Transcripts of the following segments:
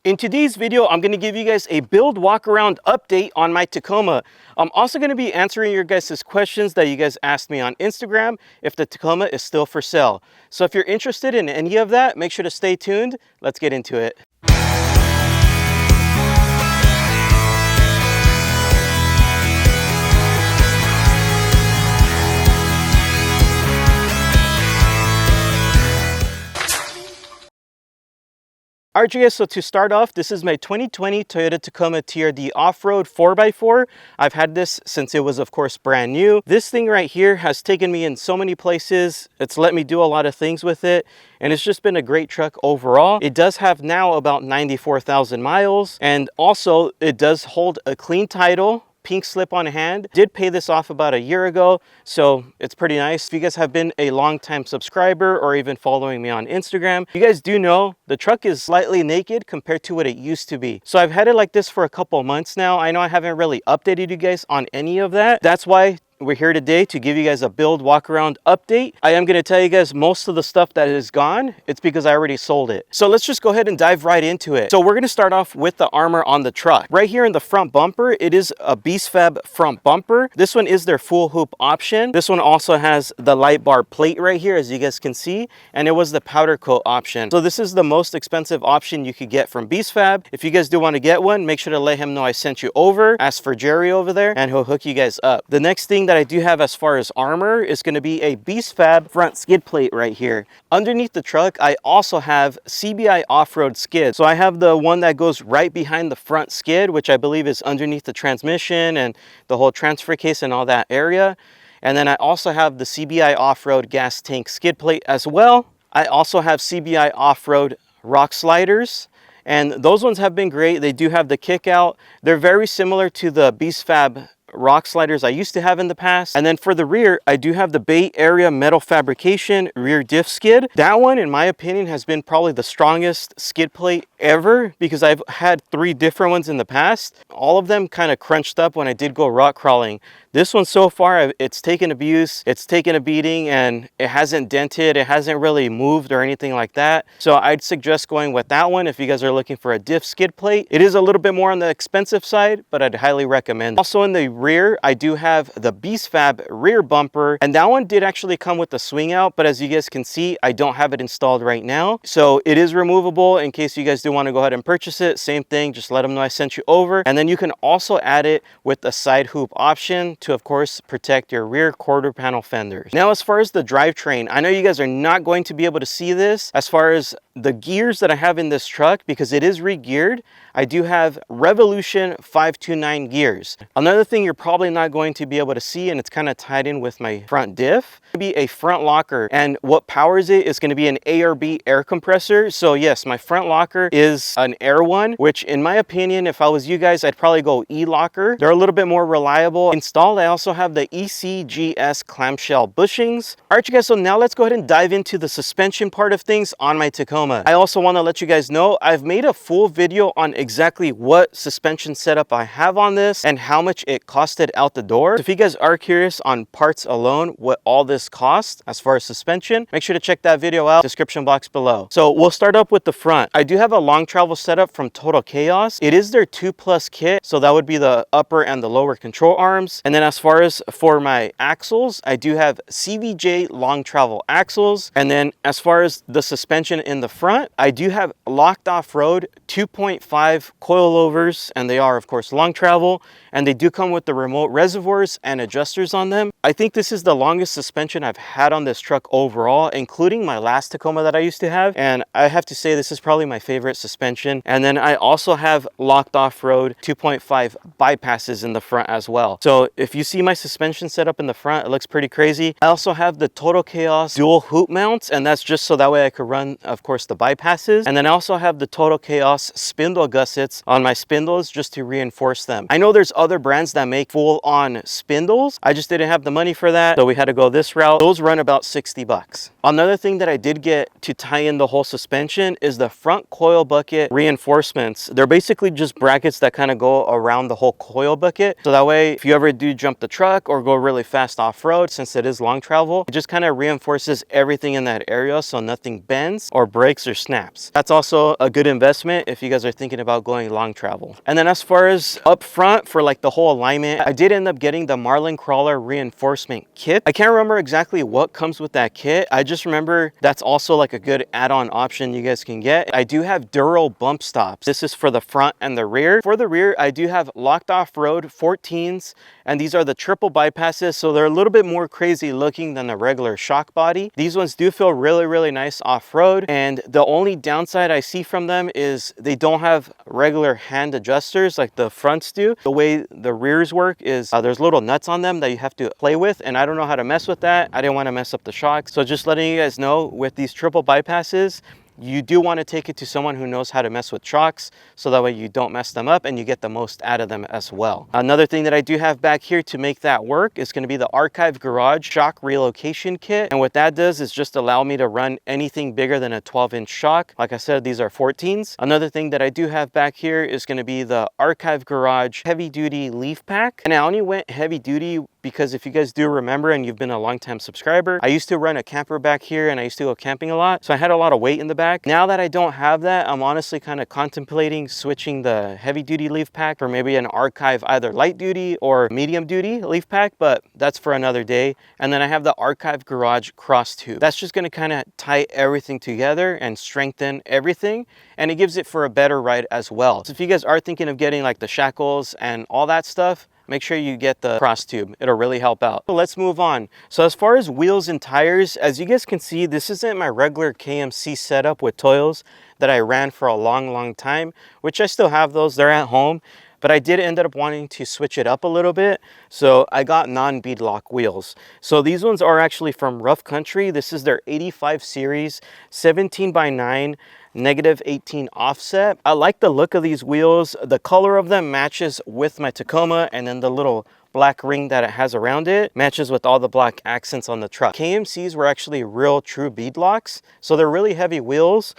In today's video, I'm going to give you guys a build walk-around update on my Tacoma. I'm also going to be answering your guys' questions that you guys asked me on Instagram if the Tacoma is still for sale. So if you're interested in any of that, make sure to stay tuned. Let's get into it. Alright guys, so to start off, this is my 2020 Toyota Tacoma TRD off-road 4x4. I've had this since it was of course brand new. This thing right here has taken me in so many places. It's let me do a lot of things with it, and it's just been a great truck overall. It does have now about 94,000 miles, and also it does hold a clean title. Pink slip on hand. Did pay this off about a year ago, so it's pretty nice. If you guys have been a long-time subscriber or even following me on Instagram, you guys do know the truck is slightly naked compared to what it used to be. So I've had it like this for a couple months now. I know I haven't really updated you guys on any of that. That's why we're here today to give you guys a build walk around update. I am going to tell you guys most of the stuff that is gone. It's because I already sold it. So let's just go ahead and dive right into it. So we're going to start off with the armor on the truck. Right here in the front bumper, it is a BFAB front bumper. This one is their full hoop option. This one also has the light bar plate right here, as you guys can see, and it was the powder coat option. So this is the most expensive option you could get from BFAB. If you guys do want to get one, make sure to let him know I sent you over. Ask for Jerry over there and he'll hook you guys up. The next thing that I do have as far as armor is going to be a BFAB front skid plate right here. Underneath the truck, I also have CBI off-road skid. So I have the one that goes right behind the front skid, which I believe is underneath the transmission and the whole transfer case and all that area. And then I also have the CBI off-road gas tank skid plate as well. I also have CBI off-road rock sliders, and those ones have been great. They do have the kick out. They're very similar to the BFAB rock sliders I used to have in the past. And then for the rear, I do have the Bay Area metal fabrication rear diff skid. That one, in my opinion, has been probably the strongest skid plate ever, because I've had 3 different ones in the past. All of them kind of crunched up when I did go rock crawling. This one so far, it's taken abuse, it's taken a beating, and it hasn't dented, it hasn't really moved or anything like that. So I'd suggest going with that one if you guys are looking for a diff skid plate. It is a little bit more on the expensive side, but I'd highly recommend it. Also in the rear, I do have the BFAB rear bumper, and that one did actually come with the swing out, but as you guys can see, I don't have it installed right now. So it is removable in case you guys do want to go ahead and purchase it. Same thing, just let them know I sent you over. And then you can also add it with the side hoop option to, of course, protect your rear quarter panel fenders. Now, as far as the drivetrain, I know you guys are not going to be able to see this as far as the gears that I have in this truck, because it is re-geared. I do have Revolution 529 gears. Another thing you're probably not going to be able to see, and it's kind of tied in with my front diff, be a front locker, and what powers it is going to be an ARB air compressor. So yes, my front locker is an air one, which in my opinion, if I was you guys, I'd probably go E-locker. They're a little bit more reliable. Installed, I also have the ECGS clamshell bushings. All right, you guys, so now let's go ahead and dive into the suspension part of things on my Tacoma. I also want to let you guys know I've made a full video on exactly what suspension setup I have on this and how much it costed out the door. So if you guys are curious on parts alone, what all this costs as far as suspension, make sure to check that video out, description box below. So we'll start up with the front. I do have a long travel setup from Total Chaos. It is their 2+ kit, so that would be the upper and the lower control arms. And then as far as for my axles, I do have CVJ long travel axles. And then as far as the suspension in the front, I do have locked off-road 2.5 coilovers, and they are of course long travel, and they do come with the remote reservoirs and adjusters on them. I think this is the longest suspension I've had on this truck overall, including my last Tacoma that I used to have, and I have to say this is probably my favorite suspension. And then I also have locked off-road 2.5 bypasses in the front as well. So if you see my suspension setup in the front, it looks pretty crazy. I also have the Total Chaos dual hoop mounts, and that's just so that way I could run, of course, the bypasses. And then I also have the Total Chaos spindle gussets on my spindles just to reinforce them. I know there's other brands that make full-on spindles. I just didn't have the money for that, so we had to go this route. Those run about 60 bucks. Another thing that I did get to tie in the whole suspension is the front coil bucket reinforcements. They're basically just brackets that kind of go around the whole coil bucket, so that way if you ever do jump the truck or go really fast off-road, since it is long travel, it just kind of reinforces everything in that area so nothing bends or breaks or snaps. That's also a good investment if you guys are thinking about going long travel. And then as far as up front for like the whole alignment, I did end up getting the Marlin Crawler reinforcement kit. I can't remember exactly what comes with that kit. I just remember that's also like a good add-on option you guys can get. I do have Duro bump stops. This is for the front and the rear. For the rear, I do have locked off-road 14s, and these are the triple bypasses, so they're a little bit more crazy looking than the regular shock body. These ones do feel really nice off-road, and the only downside I see from them is they don't have regular hand adjusters like the fronts do. The way the rears work is there's little nuts on them that you have to play with, and I don't know how to mess with that. I didn't want to mess up the shocks, so just letting you guys know, with these triple bypasses, you do want to take it to someone who knows how to mess with shocks, so that way you don't mess them up and you get the most out of them as well. Another thing that I do have back here to make that work is going to be the Archive Garage shock relocation kit. And what that does is just allow me to run anything bigger than a 12-inch shock. Like I said, these are 14s. Another thing that I do have back here is going to be the Archive Garage heavy duty leaf pack. And I only went heavy duty because if you guys do remember, and you've been a long time subscriber, I used to run a camper back here and I used to go camping a lot. So I had a lot of weight in the back. Now that I don't have that, I'm honestly kind of contemplating switching the heavy duty leaf pack for maybe an Archive either light duty or medium duty leaf pack, but that's for another day. And then I have the Archive Garage cross tube. That's just going to kind of tie everything together and strengthen everything, and it gives it for a better ride as well. So if you guys are thinking of getting like the shackles and all that stuff, make sure you get the cross tube. It'll really help out. So let's move on. So as far as wheels and tires, as you guys can see, this isn't my regular KMC setup with Toyos that I ran for a long time, which I still have those. They're at home, but I did end up wanting to switch it up a little bit. So I got non-beadlock wheels. So these ones are actually from Rough Country. This is their 85 series, 17x9, -18 offset. I like the look of these wheels. The color of them matches with my Tacoma, and then the little black ring that it has around it matches with all the black accents on the truck. KMCs were actually real true beadlocks, so they're really heavy wheels,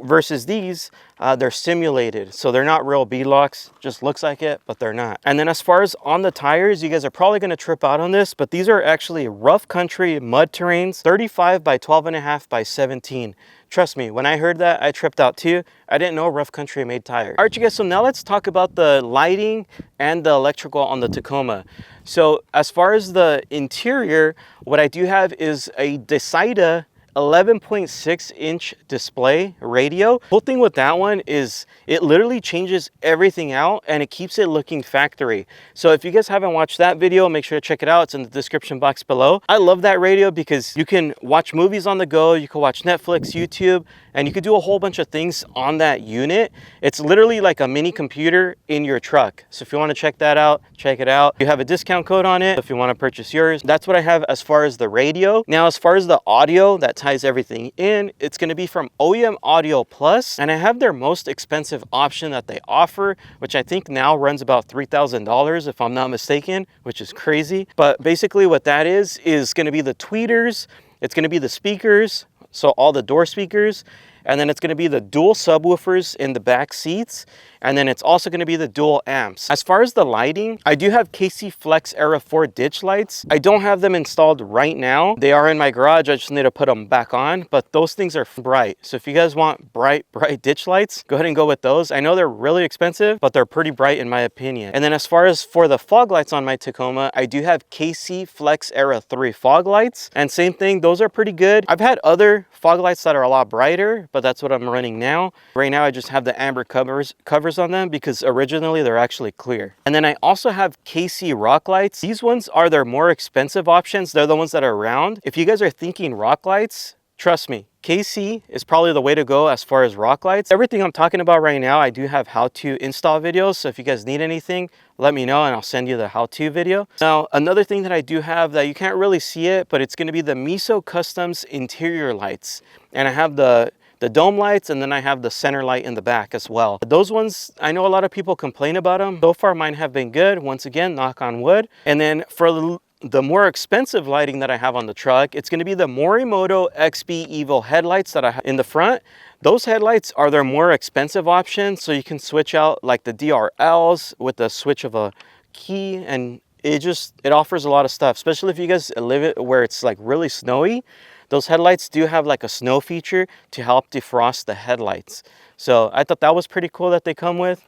versus these, they're simulated, so they're not real beadlocks. Just looks like it, but they're not. And then as far as on the tires, you guys are probably going to trip out on this, but these are actually Rough Country mud terrains, 35 by 12.5 by 17. Trust me, when I heard that, I tripped out too. I didn't know Rough Country made tires. All right, you guys, so now let's talk about the lighting and the electrical on the Tacoma. So as far as the interior, what I do have is a Decida 11.6-inch display radio. Cool thing with that one is it literally changes everything out and it keeps it looking factory. So if you guys haven't watched that video, make sure to check it out. It's in the description box below. I love that radio because you can watch movies on the go, you can watch Netflix, YouTube, and you could do a whole bunch of things on that unit. It's literally like a mini computer in your truck. So if you want to check that out, check it out. You have a discount code on it if you want to purchase yours. That's what I have as far as the radio. Now, as far as the audio that ties everything in, it's going to be from OEM Audio Plus, and I have their most expensive option that they offer, which I think now runs about $3,000 if I'm not mistaken, which is crazy. But basically what that is going to be the tweeters, it's going to be the speakers, so all the door speakers, and then it's going to be the dual subwoofers in the back seats, and then it's also going to be the dual amps. As far as the lighting, I do have KC Flex Era 4 ditch lights. I don't have them installed right now. They are in my garage. I just need to put them back on, but those things are bright. So if you guys want bright ditch lights, go ahead and go with those. I know they're really expensive, but they're pretty bright in my opinion. And then as far as for the fog lights on my Tacoma, I do have KC Flex Era 3 fog lights, and same thing, those are pretty good. I've had other fog lights that are a lot brighter, but that's what I'm running now. Right now, I just have the amber covers on them because originally they're actually clear. And then I also have KC rock lights. These ones are their more expensive options. They're the ones that are round. If you guys are thinking rock lights, trust me, KC is probably the way to go as far as rock lights. Everything I'm talking about right now, I do have how-to install videos. So if you guys need anything, let me know and I'll send you the how-to video. Now, another thing that I do have that you can't really see it, but it's going to be the Miso Customs interior lights. And I have the dome lights, and then I have the center light in the back as well. Those ones, I know a lot of people complain about them. So far, mine have been good. Once again, knock on wood. And then for the more expensive lighting that I have on the truck, it's going to be the Morimoto XB Evo headlights that I have in the front. Those headlights are their more expensive option, so you can switch out like the DRLs with the switch of a key, and it offers a lot of stuff, especially if you guys live it where it's like really snowy. Those headlights do have like a snow feature to help defrost the headlights. So I thought that was pretty cool that they come with,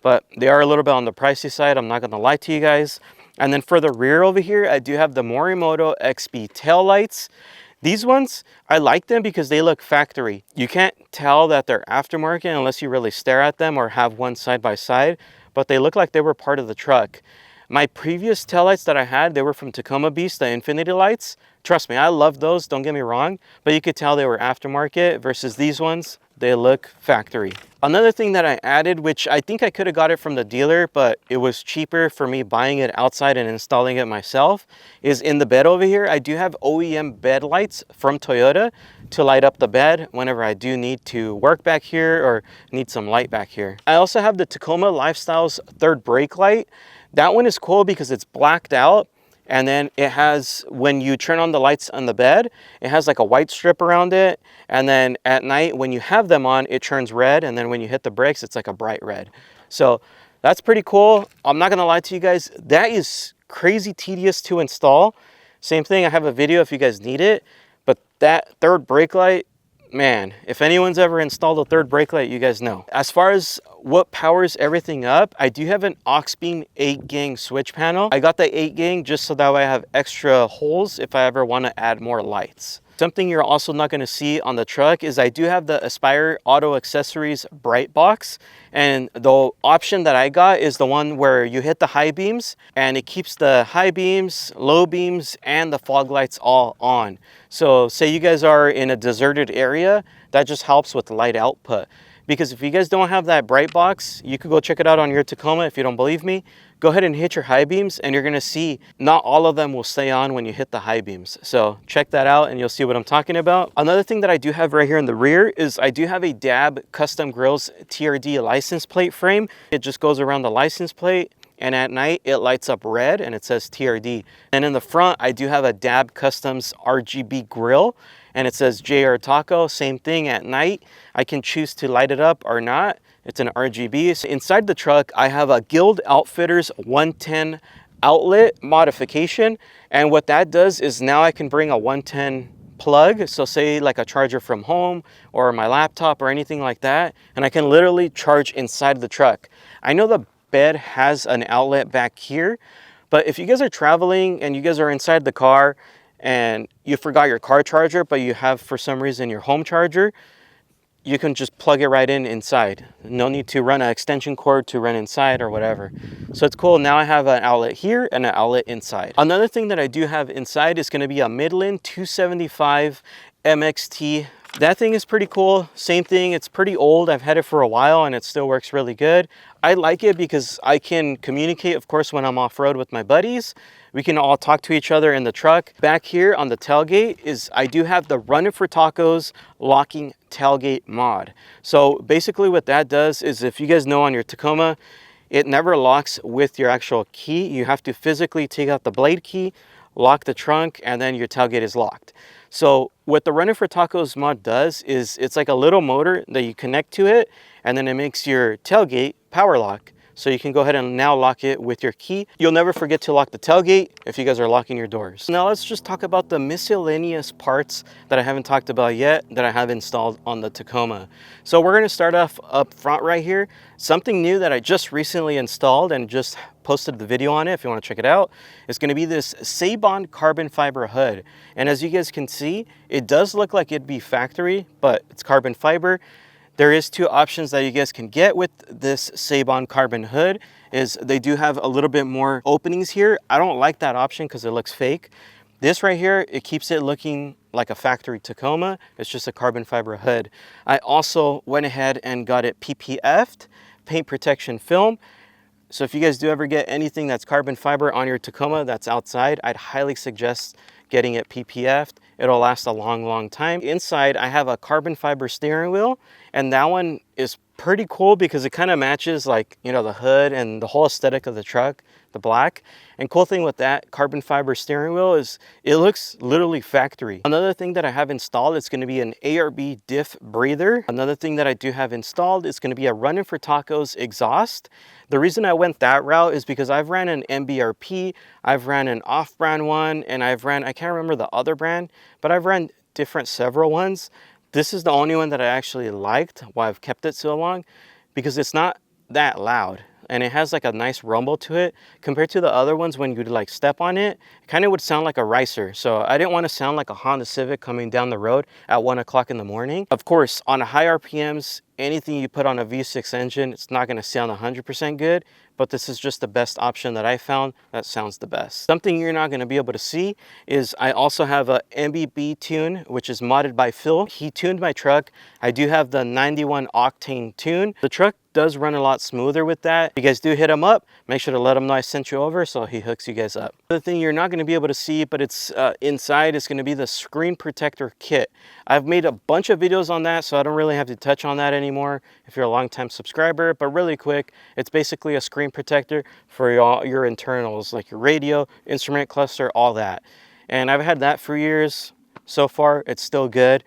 but they are a little bit on the pricey side, I'm not gonna lie to you guys. And then for the rear over here, I do have the Morimoto XB tail lights. These ones, I like them because they look factory. You can't tell that they're aftermarket unless you really stare at them or have one side by side, but they look like they were part of the truck. My previous taillights that I had, they were from Tacoma Beast, the Infinity lights. Trust me, I love those, don't get me wrong, but you could tell they were aftermarket versus these ones, they look factory. Another thing that I added, which I think I could have got it from the dealer, but it was cheaper for me buying it outside and installing it myself, is in the bed over here. I do have OEM bed lights from Toyota to light up the bed whenever I do need to work back here or need some light back here. I also have the Tacoma Lifestyles third brake light. That one is cool because it's blacked out, and then it has, when you turn on the lights on the bed, it has like a white strip around it, and then at night when you have them on, it turns red, and then when you hit the brakes, it's like a bright red. So that's pretty cool. I'm not gonna lie to you guys, that is crazy tedious to install. Same thing, I have a video if you guys need it, but that third brake light, man, if anyone's ever installed a third brake light, you guys know. As far as what powers everything up, I do have an aux-beam 8-gang switch panel. I got the 8-gang just so that way I have extra holes if I ever want to add more lights. Something you're also not going to see on the truck is I do have the Aspire Auto Accessories Bright box, and the option that I got is the one where you hit the high beams and it keeps the high beams, low beams, and the fog lights all on. So say you guys are in a deserted area, that just helps with light output. Because if you guys don't have that bright box, you could go check it out on your Tacoma if you don't believe me. Go ahead and hit your high beams and you're gonna see not all of them will stay on when you hit the high beams. So check that out and you'll see what I'm talking about. Another thing that I do have right here in the rear is I do have a DAB Custom Grills TRD license plate frame. It just goes around the license plate, and at night it lights up red and it says TRD. And in the front, I do have a DAB Customs RGB grill and it says JRTACO. Same thing at night. I can choose to light it up or not. It's an RGB. So inside the truck, I have a Guild Outfitters 110 outlet modification. And what that does is now I can bring a 110 plug. So say like a charger from home or my laptop or anything like that. And I can literally charge inside the truck. I know the bed has an outlet back here, but if you guys are traveling and you guys are inside the car and you forgot your car charger, but you have for some reason your home charger, you can just plug it right in inside. No need to run an extension cord to run inside or whatever. So it's cool. Now I have an outlet here and an outlet inside. Another thing that I do have inside is going to be a Midland 275 MXT. That thing is pretty cool. Same thing, it's pretty old. I've had it for a while and it still works really good. I like it because I can communicate, of course, when I'm off-road with my buddies. We can all talk to each other in the truck. Back here on the tailgate is I do have the Running for Tacos locking tailgate mod. So basically what that does is, if you guys know on your Tacoma, it never locks with your actual key. You have to physically take out the blade key, lock the trunk, and then your tailgate is locked. So what the Running for Tacos mod does is it's like a little motor that you connect to it, and then it makes your tailgate power lock. So you can go ahead and now lock it with your key. You'll never forget to lock the tailgate if you guys are locking your doors. Now let's just talk about the miscellaneous parts that I haven't talked about yet that I have installed on the Tacoma. So we're gonna start off up front right here. Something new that I just recently installed and just posted the video on it if you want to check it out. It's going to be this Sabon carbon fiber hood. And as you guys can see, it does look like it'd be factory, but it's carbon fiber. There is two options that you guys can get with this Sabon carbon hood. Is they do have a little bit more openings here. I don't like that option because it looks fake. This right here, it keeps it looking like a factory Tacoma. It's just a carbon fiber hood. I also went ahead and got it PPF'd, paint protection film. So if you guys do ever get anything that's carbon fiber on your Tacoma that's outside, I'd highly suggest getting it PPF'd. It'll last a long, long time. Inside, I have a carbon fiber steering wheel, and that one is pretty cool because it kind of matches, like, you know, the hood and the whole aesthetic of the truck, the black. And cool thing with that carbon fiber steering wheel is it looks literally factory. Another thing that I have installed is going to be an ARB diff breather. Another thing that I do have installed is going to be a Running for Tacos exhaust. The reason I went that route is because I've ran an MBRP, I've ran an off-brand one, and I've ran, I can't remember the other brand, but I've ran several ones. This is the only one that I actually liked, why I've kept it so long, because it's not that loud and it has like a nice rumble to it compared to the other ones. When you'd like step on it, it kind of would sound like a ricer. So I didn't want to sound like a Honda Civic coming down the road at 1 o'clock in the morning. Of course, on high RPMs, anything you put on a V6 engine, it's not going to sound 100% good, but this is just the best option that I found that sounds the best. Something you're not going to be able to see is I also have a MBB tune, which is modded by Phil. He tuned my truck. I do have the 91 octane tune. The truck does run a lot smoother with that. If you guys do hit him up, make sure to let him know I sent you over so he hooks you guys up. The thing you're not going to be able to see, but it's inside, is going to be the screen protector kit. I've made a bunch of videos on that, so I don't really have to touch on that anymore if you're a long-time subscriber. But really quick, it's basically a screen protector for all your internals, like your radio, instrument cluster, all that. And I've had that for years. So far, it's still good.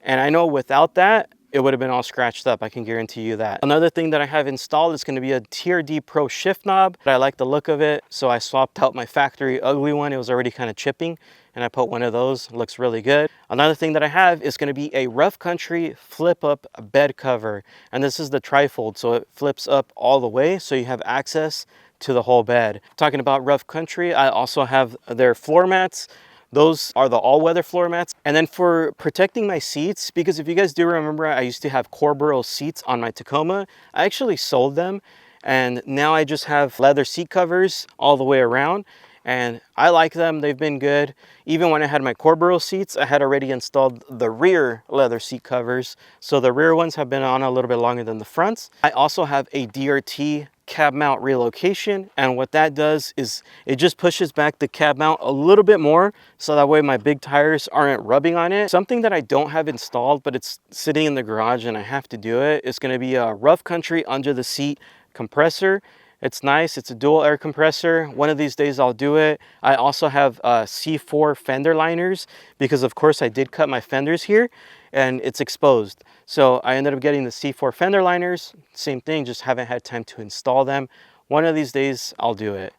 And I know without that, it would have been all scratched up. I can guarantee you that. Another thing that I have installed is going to be a TRD Pro shift knob. I like the look of it, so I swapped out my factory ugly one. It was already kind of chipping, and I put one of those. It looks really good. Another thing that I have is going to be a Rough Country flip up bed cover, and this is the trifold, so it flips up all the way, so you have access to the whole bed. Talking about Rough Country, I also have their floor mats. Those are the all-weather floor mats. And then for protecting my seats, because if you guys do remember, I used to have Corborough seats on my Tacoma. I actually sold them, and now I just have leather seat covers all the way around. And I like them. They've been good. Even when I had my Corborough seats, I had already installed the rear leather seat covers. So the rear ones have been on a little bit longer than the fronts. I also have a DRT cab mount relocation, and what that does is it just pushes back the cab mount a little bit more, so that way my big tires aren't rubbing on it. Something that I don't have installed, but it's sitting in the garage and I have to do it, is going to be a Rough Country under the seat compressor. It's nice. It's a dual air compressor. One of these days I'll do it. I also have C4 fender liners because of course I did cut my fenders here and it's exposed. So I ended up getting the C4 fender liners. Same thing, just haven't had time to install them. One of these days I'll do it.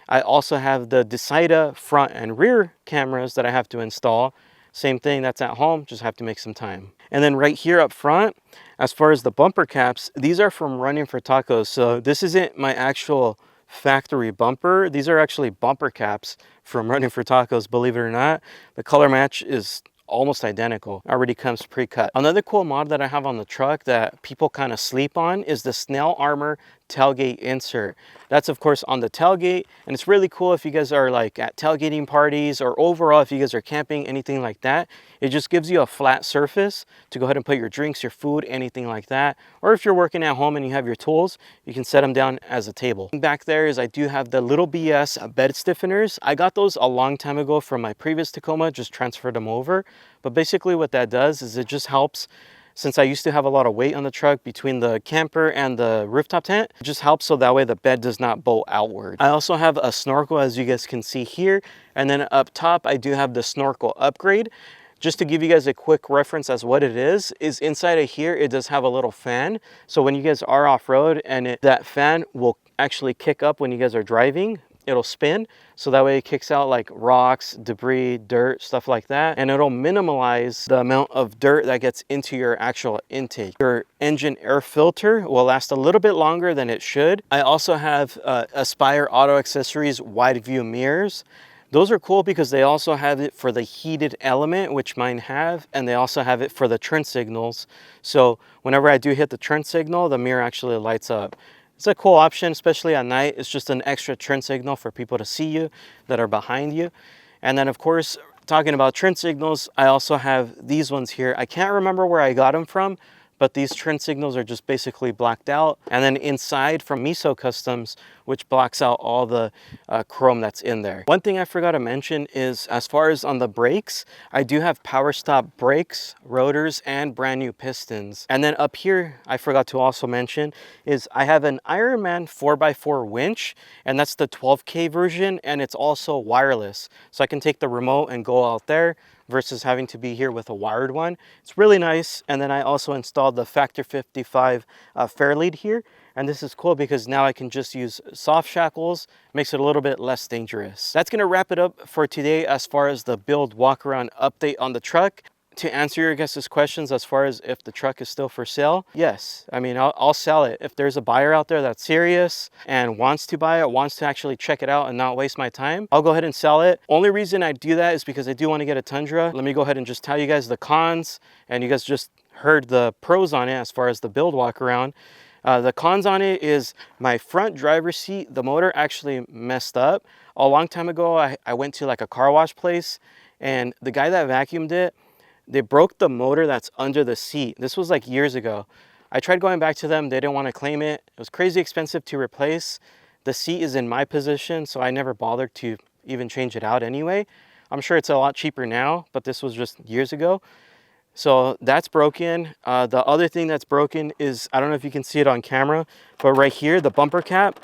I also have the Decida front and rear cameras that I have to install. Same thing, that's at home, just have to make some time. And then right here up front, as far as the bumper caps, these are from Running for Tacos. So this isn't my actual factory bumper. These are actually bumper caps from Running for Tacos, believe it or not. The color match is almost identical. Already comes pre-cut. Another cool mod that I have on the truck that people kind of sleep on is the Snell Armor tailgate insert. That's of course on the tailgate, and it's really cool if you guys are like at tailgating parties or overall if you guys are camping, anything like that. It just gives you a flat surface to go ahead and put your drinks, your food, anything like that. Or if you're working at home and you have your tools, you can set them down as a table. Back there is I do have the Little BS bed stiffeners. I got those a long time ago from my previous Tacoma, just transferred them over. But basically what that does is it just helps. Since I used to have a lot of weight on the truck between the camper and the rooftop tent, it just helps so that way the bed does not bolt outward. I also have a snorkel, as you guys can see here. And then up top, I do have the snorkel upgrade. Just to give you guys a quick reference as what it is inside of here, it does have a little fan. So when you guys are off-road and that fan will actually kick up when you guys are driving, it'll spin, so that way it kicks out like rocks, debris, dirt, stuff like that, and it'll minimize the amount of dirt that gets into your actual intake. Your engine air filter will last a little bit longer than it should. I also have Aspire Auto Accessories wide view mirrors. Those are cool because they also have it for the heated element, which mine have, and they also have it for the turn signals. So whenever I do hit the turn signal, the mirror actually lights up. It's a cool option, especially at night. It's just an extra turn signal for people to see you that are behind you. And then of course, talking about turn signals, I also have these ones here. I can't remember where I got them from, but these turn signals are just basically blacked out. And then inside from Miso Customs, which blocks out all the chrome that's in there. One thing I forgot to mention is, as far as on the brakes, I do have power stop brakes, rotors, and brand new pistons. And then up here, I forgot to also mention, is I have an Ironman 4x4 winch, and that's the 12K version, and it's also wireless. So I can take the remote and go out there versus having to be here with a wired one. It's really nice. And then I also installed the Factor 55 Fairlead here. And this is cool because now I can just use soft shackles, makes it a little bit less dangerous. That's gonna wrap it up for today as far as the build walk around update on the truck. To answer your guys' questions as far as if the truck is still for sale, yes. I mean, I'll sell it. If there's a buyer out there that's serious and wants to buy it, wants to actually check it out and not waste my time, I'll go ahead and sell it. Only reason I do that is because I do want to get a Tundra. Let me go ahead and just tell you guys the cons, and you guys just heard the pros on it as far as the build walk around. The cons on it is my front driver's seat, the motor actually messed up. A long time ago, I went to like a car wash place, and the guy that vacuumed it, they broke the motor that's under the seat. This was like years ago. I tried going back to them. They didn't want to claim it. It was crazy expensive to replace. The seat is in my position, so I never bothered to even change it out anyway. I'm sure it's a lot cheaper now, but this was just years ago. So that's broken. The other thing that's broken is, I don't know if you can see it on camera, but right here, the bumper cap,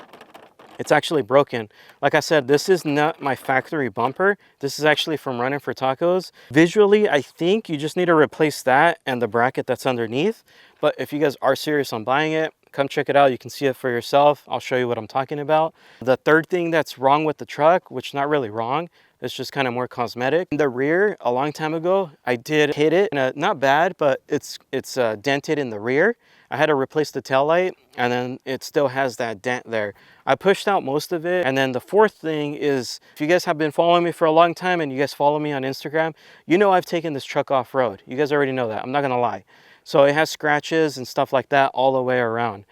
it's actually broken. Like I said, this is not my factory bumper. This is actually from running for tacos. Visually, I think you just need to replace that and the bracket that's underneath. But if you guys are serious on buying it, come check it out. You can see it for yourself. I'll show you what I'm talking about. The third thing that's wrong with the truck, which not really wrong, it's just kind of more cosmetic. In the rear, a long time ago, I did hit it. Not bad, but it's dented in the rear. I had to replace the taillight, and then it still has that dent there. I pushed out most of it. And then the fourth thing is, if you guys have been following me for a long time and you guys follow me on Instagram, you know I've taken this truck off-road. You guys already know that. I'm not gonna lie. So it has scratches and stuff like that all the way around.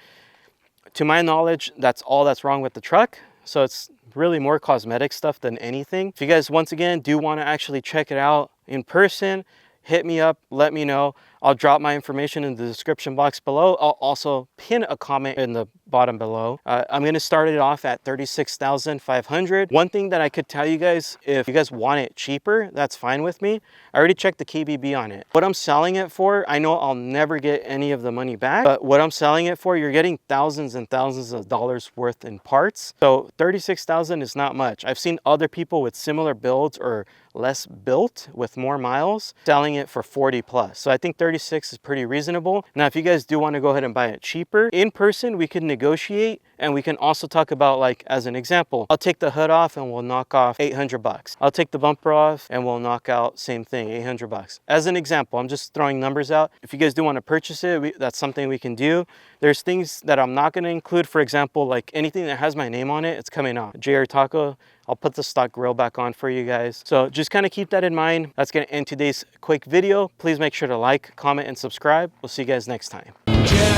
To my knowledge, that's all that's wrong with the truck. So it's really more cosmetic stuff than anything. If you guys, once again, do want to actually check it out in person, hit me up, let me know. I'll drop my information in the description box below. I'll also pin a comment in the bottom below. I'm going to start it off at $36,500. One thing that I could tell you guys, if you guys want it cheaper, that's fine with me. I already checked the KBB on it. What I'm selling it for, I know I'll never get any of the money back, but what I'm selling it for, you're getting thousands and thousands of dollars worth in parts. So $36,000 is not much. I've seen other people with similar builds or less built with more miles selling it for 40 plus. So I think 36 is pretty reasonable. Now, if you guys do want to go ahead and buy it cheaper, in person, we can negotiate, and we can also talk about, like, as an example, I'll take the hood off and we'll knock off 800 bucks. I'll take the bumper off and we'll knock out same thing, 800 bucks. As an example, I'm just throwing numbers out. If you guys do want to purchase it, that's something we can do. There's things that I'm not going to include. For example, like anything that has my name on it, it's coming off. JRTACO, I'll put the stock grill back on for you guys. So just kind of keep that in mind. That's going to end today's quick video. Please make sure to like, comment, and subscribe. We'll see you guys next time. JesseRizo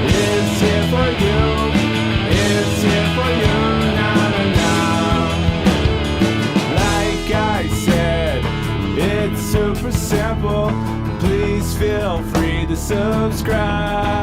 is here for you. It's here for you, Like I said, it's super simple. Please feel free to subscribe.